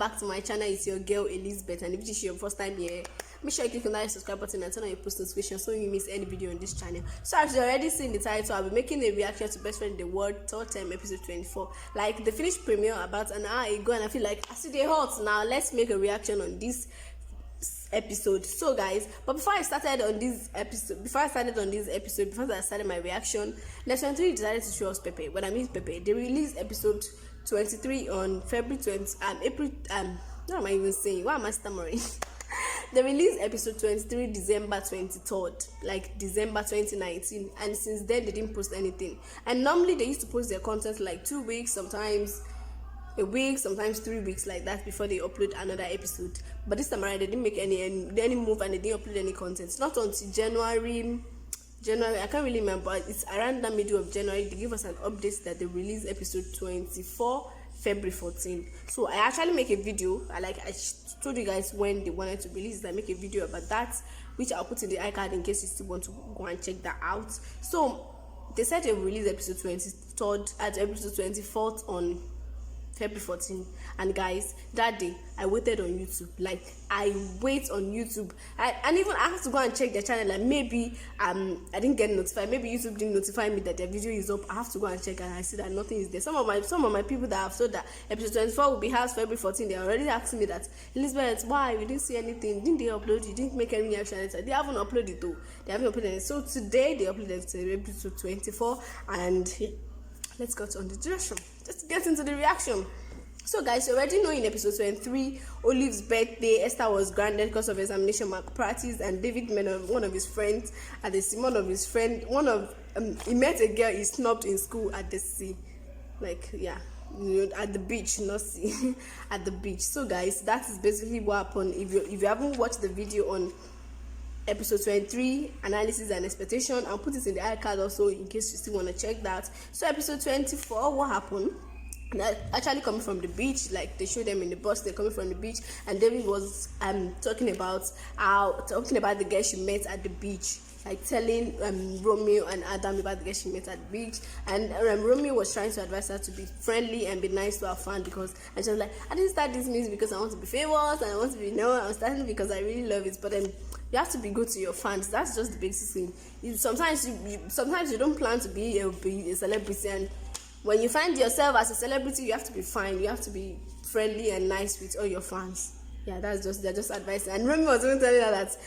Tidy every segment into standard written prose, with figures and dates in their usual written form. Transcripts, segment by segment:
back to my channel. It's your girl Elizabeth, and if this is your first time here, make sure you click on that subscribe button and turn on your post notifications so you miss any video on this channel. So as you already seen the title, I'll be making a reaction to Best Friend in the World third time episode 24. Like the finished premiere about an hour ago, and I feel like I see the hot now. Let's make a reaction on this episode. So guys, but before I started my reaction, Lesson 3 decided to show us Pepe. When I mean Pepe, they released episode 23 on February 20 April what am I even saying? Why am I stammering? They released episode 23 December 23rd, like December 2019, and since then they didn't post anything. And normally they used to post their content like 2 weeks, sometimes a week, sometimes 3 weeks like that before they upload another episode. But this time around they didn't make any move, and they didn't upload any content. Not until January, I can't really remember. It's around the middle of January they give us an update that they released episode 24 February 14. So I actually make a video. I told you guys when they wanted to release it. I make a video about that, which I'll put in the iCard in case you still want to go and check that out. So they said they will release episode 23rd at episode 24th on February 14, and guys, that day I waited on YouTube. Like I wait on YouTube, and even I have to go and check their channel. Like maybe I didn't get notified. Maybe YouTube didn't notify me that their video is up. I have to go and check, and I see that nothing is there. Some of my people that have told that episode 24 will be out February 14. They are already asking me that, Elizabeth, why we didn't see anything? Didn't they upload? You didn't make any reaction. They haven't uploaded it though. They haven't uploaded it. So today they uploaded to episode 24, and let's go on the direction. Let's get into the reaction. So guys, you already know in episode 23, Olive's birthday, Esther was grounded because of examination malpractice, and David met one of his friends at the sea. He met a girl he snubbed in school at the sea. Like, yeah, at the beach, not sea, at the beach. So guys, that is basically what happened. If you haven't watched the video on episode 23 analysis and expectation, I'll put it in the iCard also in case you still want to check that. So episode 24, what happened? Actually coming from the beach, like they showed them in the bus, they're coming from the beach, and David was talking about the girl she met at the beach, like telling Romeo and Adam about the girl she met at the beach. And Romeo was trying to advise her to be friendly and be nice to her fan, and she was like, I didn't start this music because I want to be famous and I want to be known. I'm starting because I really love it. But then you have to be good to your fans. That's just the basic thing. Sometimes you don't plan to be a celebrity, and when you find yourself as a celebrity, you have to be fine. You have to be friendly and nice with all your fans. Yeah, they're just advice. And Remy was even telling her that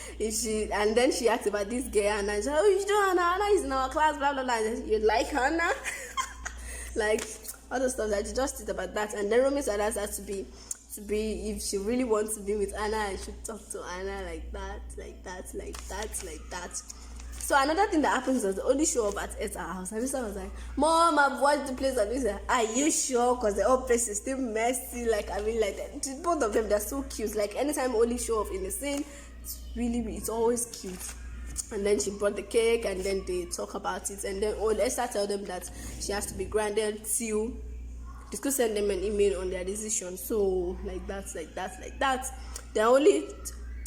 and then she asked about this girl, and I said, oh, you know Hannah? Hannah is in our class, blah blah blah. And you like Hannah? Like other stuff that you just did about that. And then Remy said that to be if she really wants to be with Anna, I should talk to Anna like that. So another thing that happens is the only show up at our house. And Mr. was like, Mom, I've watched the place. And said, are you sure? Because the whole place is still messy. Like, I mean, like, both of them, they're so cute. Like, anytime only show up in the scene, it's always cute. And then she brought the cake, and then they talk about it. And then Esther tell them that she has to be grounded till they could send them an email on their decision. So, like that.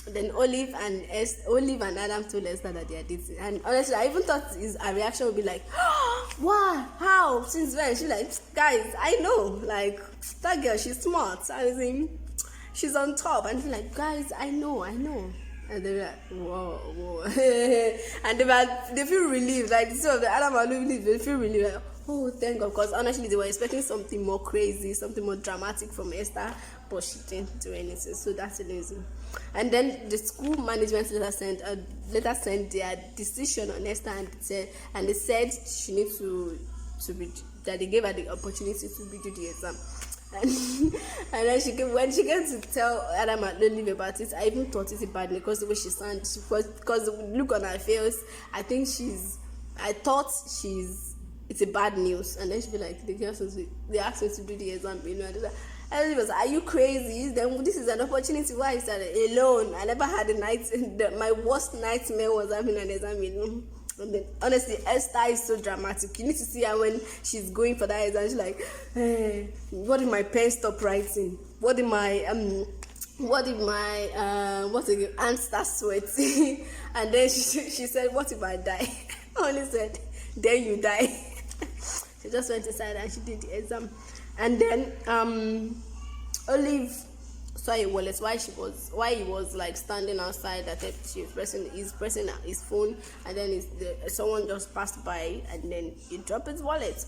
Then Olive and Adam told Esther that they are dating. And honestly, I even thought her reaction would be like, what? How? Since when? She's like, guys, I know. Like, that girl, she's smart. I mean, she's on top. And she's like, guys, I know. And they're like, whoa. And they feel relieved. Like, the two of the Adam and Olive, they feel relieved. Like, oh, thank God. Because honestly, they were expecting something more crazy, something more dramatic from Esther, but she didn't do anything. So that's amazing. And then the school management later sent their decision on Esther, and they said she needs to be, that they gave her the opportunity to redo the exam. And then when she came to tell Adam and Olive about it, I even thought it bad because the way she sounded, because the look on her face, it's a bad news. And then she'd be like, they asked me to do the exam, and he was, are you crazy? Then this is an opportunity. Why is that alone? I never had a night. My worst nightmare was having an exam alone. And then, honestly, Esther is so dramatic. You need to see her when she's going for that exam. She's like, hey, what if my pen stop writing? What if my aunt starts sweating? And then she said, what if I die? I only said, then you die. She just went inside and she did the exam. And then Olive saw a wallet while he was like standing outside. That he's pressing his phone, and then someone just passed by, and then he dropped his wallet.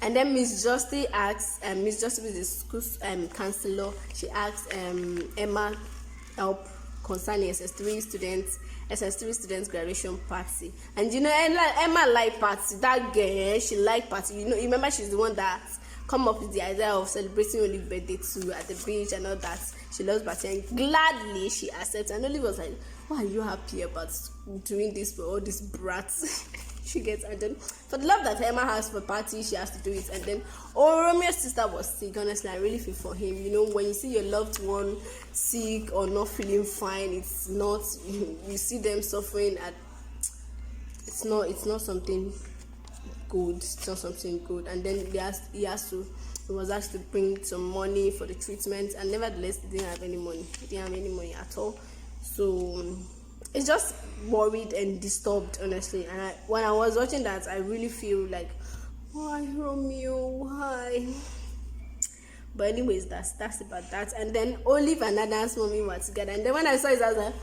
And then Miss Justy asks, Miss Justy is the school counselor. She asks Emma help concerning SS3 students graduation party. And you know, Emma like party. That girl, she like party. You know, remember she's the one that come up with the idea of celebrating Olive's birthday too at the beach and all that. She loves party, and gladly she accepts. And Olive was like, "Why are you happy about doing this for all these brats?" She gets, and then for the love that Emma has for party, she has to do it. And then Romeo's sister was sick. Honestly, I really feel for him. You know, when you see your loved one sick or not feeling fine, it's not you see them suffering at. It's not something good. It's not something good. And then he was asked to bring some money for the treatment, and nevertheless he didn't have any money. He didn't have any money at all. So it's just worried and disturbed, honestly. And when I was watching that, I really feel like, why Romeo, why? But anyways, that's about that. And then Olive and Adam's mommy were together, and then when I saw it, I was like,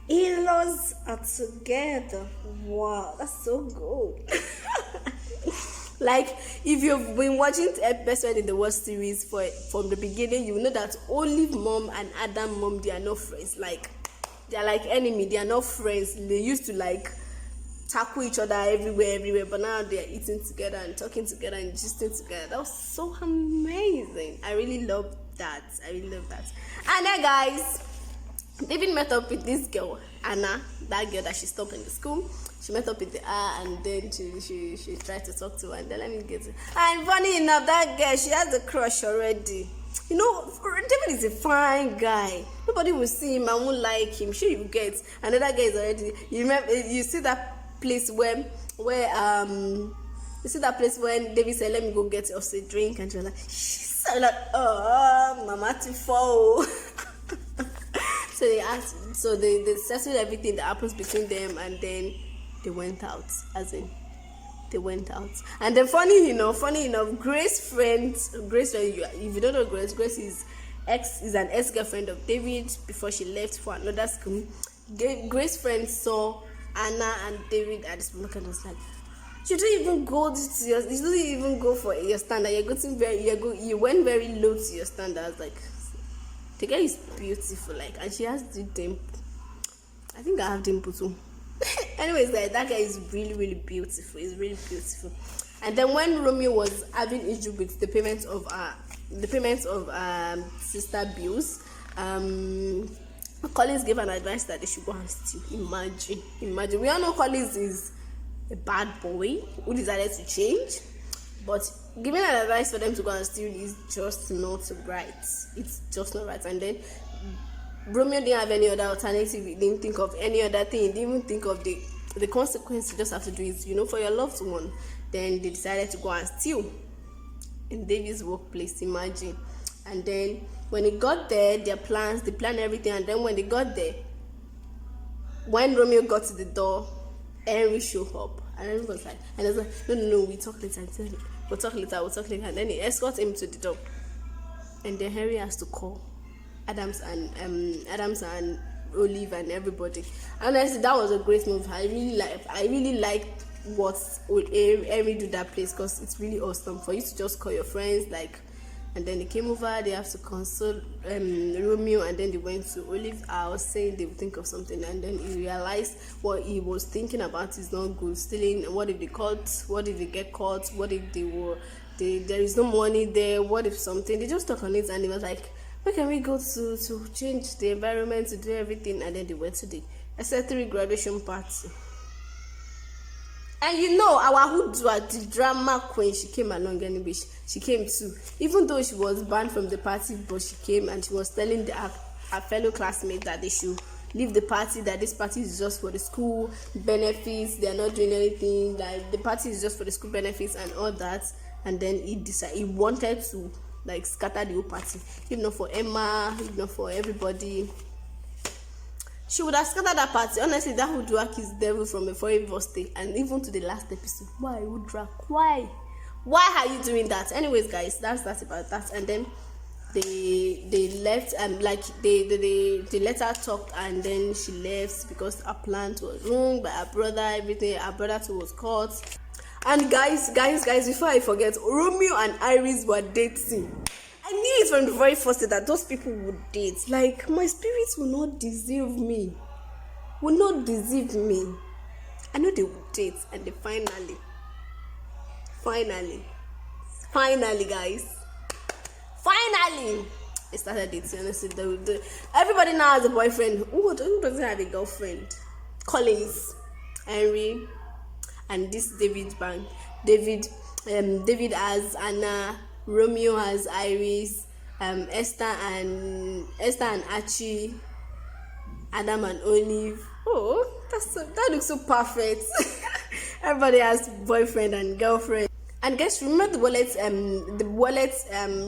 in-laws are together. Wow, that's so good. Like, if you've been watching Best Friend in the World series from the beginning, you know that Olive mom and Adam mom, they are not friends. Like, they are like enemy. They are not friends. They used to like tackle each other everywhere, but now they are eating together and talking together and gisting together. That was so amazing. I really love that. And then guys, David met up with this girl, Anna, that girl that she stopped in the school. She met up with her, and then she tried to talk to her, and then let me get it. And funny enough, that girl, she has a crush already. You know, David is a fine guy. Nobody will see him and won't like him. Sure, you get. Another guy is already. You remember? You see that place where you see that place when David said, "Let me go get us a drink," and she was like, she's like, "Oh, Mama Tifo." So they settled everything that happens between them, and then they went out. And then funny enough, Grace's friend, if you don't know Grace is an ex-girlfriend of David before she left for another school. Grace's friend saw Anna and David at the supermarket and was like, you don't even go for your standard. You went very low to your standard. I was like, the girl is beautiful, like, and she has the dimple. I think I have dimple too. Anyways, that guy is really, really beautiful. He's really beautiful. And then when Romeo was having issue with the payments of sister bills, Collins gave an advice that they should go and steal. Imagine. We all know Collins is a bad boy who decided to change, but giving an advice for them to go and steal is just not right. It's just not right. And then Romeo didn't have any other alternative. He didn't think of any other thing. He didn't even think of the consequence. You just have to do it, for your loved one. Then they decided to go and steal in David's workplace. Imagine. And then when they got there, they planned everything. And then when they got there, when Romeo got to the door, Henry showed up. And Henry was like, no, we talk later. We'll talk later. And then he escorted him to the door. And then Henry has to call Adams and Olive and everybody. Honestly, that was a great move. I really liked what Henry do that place, because it's really awesome for you to just call your friends, like. And then they came over. They have to console Romeo, and then they went to Olive's house, saying they would think of something. And then he realized what he was thinking about is not good. Stealing. What if they caught? What if they get caught? What if there is no money there? What if something? They just talk on it, and he was like, where can we go to change the environment, to do everything? And then they went to the SS3 graduation party. And our Hudwa, the drama queen, she came along anyway. She came too. Even though she was banned from the party, but she came, and she was telling her fellow classmates that they should leave the party, that this party is just for the school benefits. They are not doing anything. Like, the party is just for the school benefits and all that. And then he wanted to scatter the whole party. If not for Emma, if not for everybody, she would have scattered that party. Honestly, that would work his devil from a forever state. And even to the last episode, why would drag? Why are you doing that? Anyways, guys, that's about that. And then they left, like they let her talk, and then she left because her plant was wrong by her brother. Everything, her brother too was caught. And guys, before I forget, Romeo and Iris were dating. I knew it from the very first day that those people would date. Like, my spirits will not deceive me. I know they would date, and they finally, guys, they started dating. Honestly, everybody now has a boyfriend. Who doesn't have a girlfriend? Collins, Henry, and this David has Anna, Romeo has Iris, Esther and Archie, Adam and Olive. Oh, that looks so perfect. Everybody has boyfriend and girlfriend. And guys, remember the wallet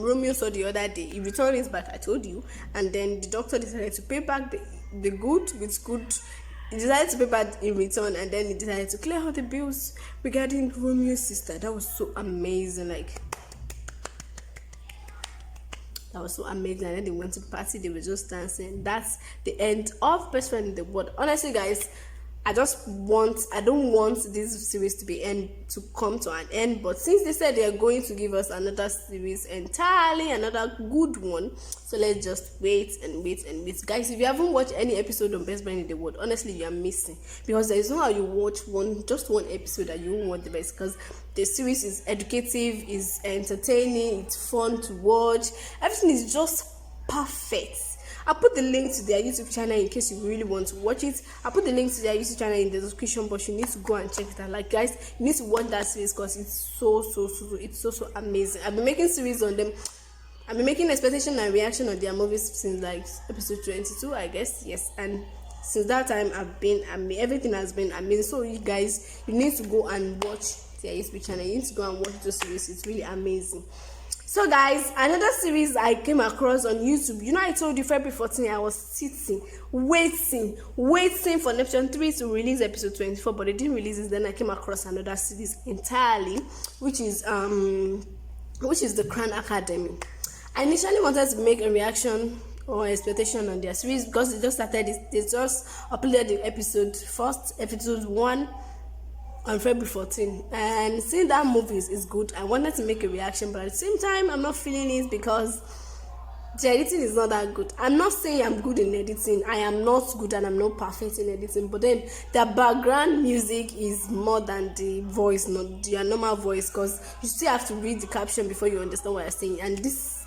Romeo saw the other day? He returned it back, I told you, and then the doctor decided to pay back the good with good. He decided to pay back in return, and then he decided to clear all the bills regarding Romeo's sister. That was so amazing. That was so amazing. And then they went to the party, they were just dancing. That's the end of Best Friend in the World. Honestly, guys, I don't want this series to come to an end, but since they said they are going to give us another series entirely, another good one, so let's just wait. Guys, if you haven't watched any episode of Best Friend in the World, honestly, you are missing, because there is no how you watch just one episode that you won't want the best, because the series is educative, is entertaining, it's fun to watch, everything is just perfect. I'll put the link to their YouTube channel in case you really want to watch it. I'll put the link to their YouTube channel in the description, but you need to go and check it out. Like, guys, you need to watch that series because it's so amazing. I've been making series on them. I've been making expectation and reaction on their movies since like episode 22, I guess. Yes, and since that time everything has been amazing. So you guys, you need to go and watch their YouTube channel. You need to go and watch the series. It's really amazing. So guys, another series I came across on YouTube. You know, I told you February 14, I was sitting, waiting for Neptune 3 to release episode 24, but they didn't release it. Then I came across another series entirely, which is the Crown Academy. I initially wanted to make a reaction or expectation on their series because they just uploaded the episode 1 on February 14, and seeing that movie is good. I wanted to make a reaction, but at the same time I'm not feeling it because the editing is not that good. I'm not saying I'm good in editing. I am not good and I'm not perfect in editing, but then the background music is more than the voice, not your normal voice, because you still have to read the caption before you understand what you're saying. And this,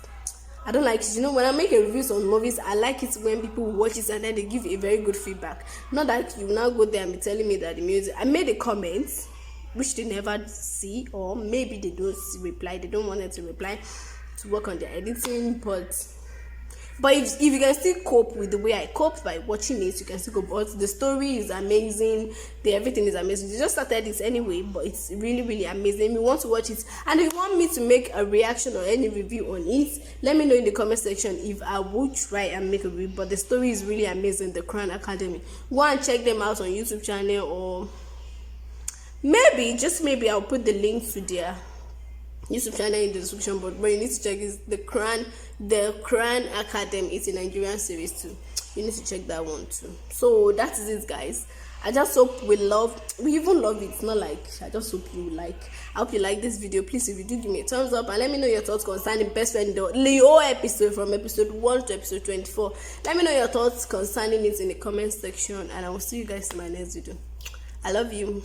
I don't like it. You know, when I make a reviews on movies, I like it when people watch it and then they give a very good feedback. Not that you now go there and be telling me that the music. I made a comment which they never see, or maybe they don't reply. They don't want it to reply to work on their editing, but if you can still cope with the way I cope by watching it, you can still go. But the story is amazing, everything is amazing. They just started this anyway, but it's really amazing. If you want to watch it and if you want me to make a reaction or any review on it, let me know in the comment section if I will try and make a review. But the story is really amazing, the Crown Academy. Go and check them out on YouTube channel, or maybe I'll put the link to their YouTube channel in the description, but you need to check is the Crown Academy. It's a Nigerian series too. You need to check that one too. So that is it, guys. I just hope we even love it. It's not like I just hope you like. I hope you like this video. Please, if you do, give me a thumbs up and let me know your thoughts concerning Best Friend the Leo episode from episode 1 to episode 24. Let me know your thoughts concerning it in the comment section, and I will see you guys in my next video. I love you.